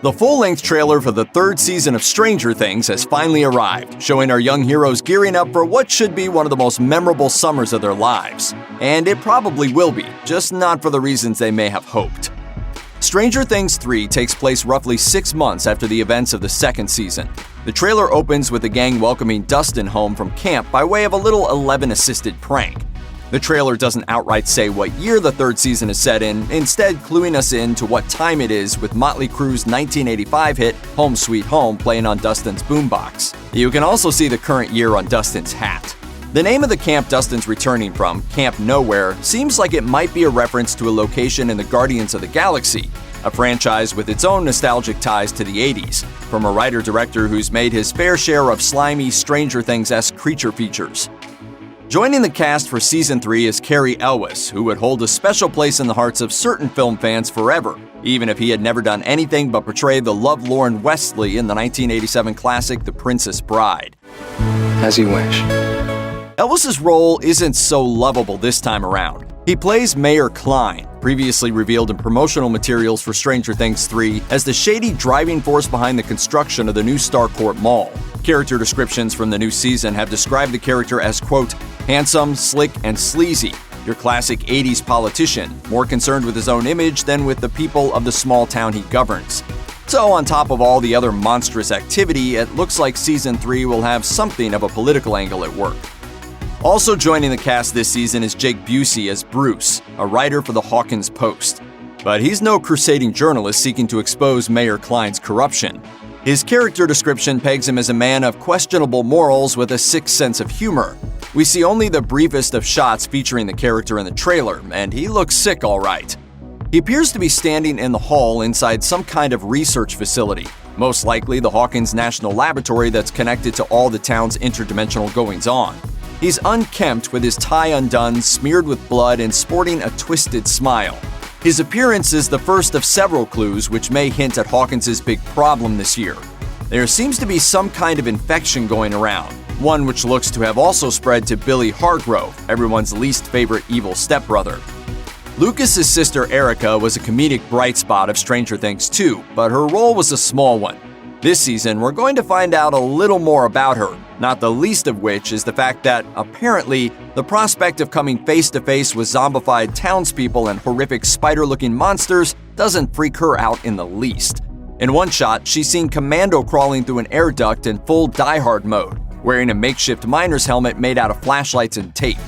The full-length trailer for the third season of Stranger Things has finally arrived, showing our young heroes gearing up for what should be one of the most memorable summers of their lives. And it probably will be, just not for the reasons they may have hoped. Stranger Things 3 takes place roughly 6 months after the events of the second season. The trailer opens with the gang welcoming Dustin home from camp by way of a little Eleven-assisted prank. The trailer doesn't outright say what year the third season is set in, instead cluing us in to what time it is with Motley Crue's 1985 hit Home Sweet Home playing on Dustin's boombox. You can also see the current year on Dustin's hat. The name of the camp Dustin's returning from, Camp Nowhere, seems like it might be a reference to a location in the Guardians of the Galaxy, a franchise with its own nostalgic ties to the 80s, from a writer-director who's made his fair share of slimy Stranger Things-esque creature features. Joining the cast for Season 3 is Cary Elwes, who would hold a special place in the hearts of certain film fans forever, even if he had never done anything but portray the lovelorn Wesley in the 1987 classic The Princess Bride. As you wish. Elwes' role isn't so lovable this time around. He plays Mayor Klein, previously revealed in promotional materials for Stranger Things 3 as the shady driving force behind the construction of the new Starcourt Mall. Character descriptions from the new season have described the character as, quote, handsome, slick, and sleazy, your classic 80s politician, more concerned with his own image than with the people of the small town he governs. So, on top of all the other monstrous activity, it looks like Season 3 will have something of a political angle at work. Also joining the cast this season is Jake Busey as Bruce, a writer for the Hawkins Post. But he's no crusading journalist seeking to expose Mayor Klein's corruption. His character description pegs him as a man of questionable morals with a sick sense of humor. We see only the briefest of shots featuring the character in the trailer, and he looks sick all right. He appears to be standing in the hall inside some kind of research facility, most likely the Hawkins National Laboratory that's connected to all the town's interdimensional goings-on. He's unkempt with his tie undone, smeared with blood, and sporting a twisted smile. His appearance is the first of several clues which may hint at Hawkins' big problem this year. There seems to be some kind of infection going around, one which looks to have also spread to Billy Hargrove, everyone's least favorite evil stepbrother. Lucas's sister Erica was a comedic bright spot of Stranger Things 2, but her role was a small one. This season, we're going to find out a little more about her, not the least of which is the fact that, apparently, the prospect of coming face-to-face with zombified townspeople and horrific spider-looking monsters doesn't freak her out in the least. In one shot, she's seen Commando crawling through an air duct in full Die Hard mode, wearing a makeshift miner's helmet made out of flashlights and tape.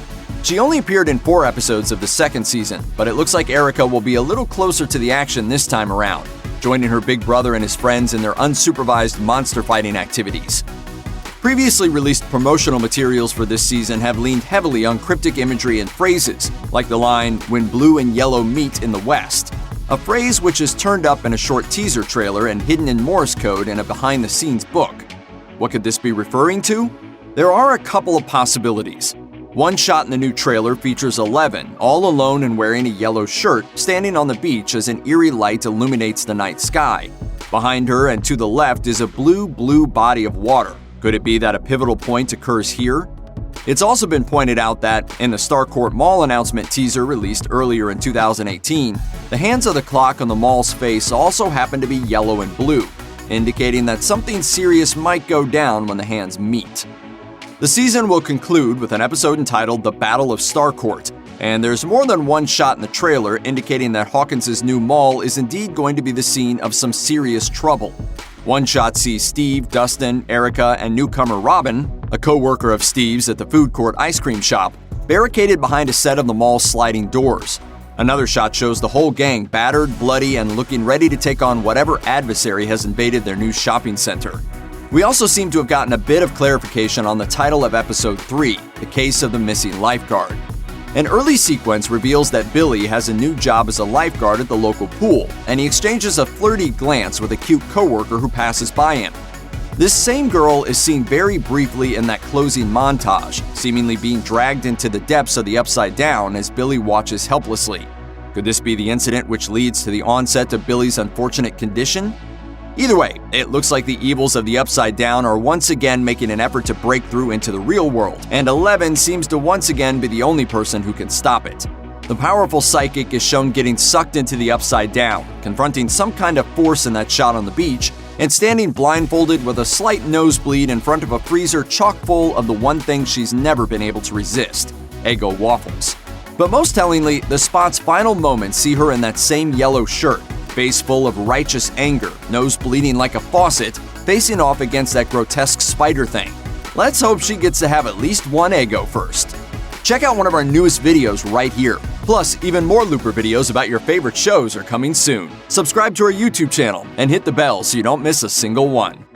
She only appeared in 4 episodes of the second season, but it looks like Erica will be a little closer to the action this time around, joining her big brother and his friends in their unsupervised monster fighting activities. Previously released promotional materials for this season have leaned heavily on cryptic imagery and phrases, like the line, "When blue and yellow meet in the West," a phrase which is turned up in a short teaser trailer and hidden in Morse code in a behind-the-scenes book. What could this be referring to? There are a couple of possibilities. One shot in the new trailer features Eleven, all alone and wearing a yellow shirt, standing on the beach as an eerie light illuminates the night sky. Behind her and to the left is a blue body of water. Could it be that a pivotal point occurs here? It's also been pointed out that, in the Starcourt Mall announcement teaser released earlier in 2018, the hands of the clock on the mall's face also happen to be yellow and blue, indicating that something serious might go down when the hands meet. The season will conclude with an episode entitled The Battle of Starcourt, and there's more than one shot in the trailer indicating that Hawkins' new mall is indeed going to be the scene of some serious trouble. One shot sees Steve, Dustin, Erica, and newcomer Robin, a co-worker of Steve's at the food court ice cream shop, barricaded behind a set of the mall's sliding doors. Another shot shows the whole gang battered, bloody, and looking ready to take on whatever adversary has invaded their new shopping center. We also seem to have gotten a bit of clarification on the title of Episode 3, The Case of the Missing Lifeguard. An early sequence reveals that Billy has a new job as a lifeguard at the local pool, and he exchanges a flirty glance with a cute coworker who passes by him. This same girl is seen very briefly in that closing montage, seemingly being dragged into the depths of the Upside Down as Billy watches helplessly. Could this be the incident which leads to the onset of Billy's unfortunate condition? Either way, it looks like the evils of the Upside Down are once again making an effort to break through into the real world, and Eleven seems to once again be the only person who can stop it. The powerful psychic is shown getting sucked into the Upside Down, confronting some kind of force in that shot on the beach, and standing blindfolded with a slight nosebleed in front of a freezer chock full of the one thing she's never been able to resist: Eggo waffles. But most tellingly, the spot's final moments see her in that same yellow shirt, face full of righteous anger, nose bleeding like a faucet, facing off against that grotesque spider thing. Let's hope she gets to have at least one Eggo first. Check out one of our newest videos right here. Plus, even more Looper videos about your favorite shows are coming soon. Subscribe to our YouTube channel and hit the bell so you don't miss a single one.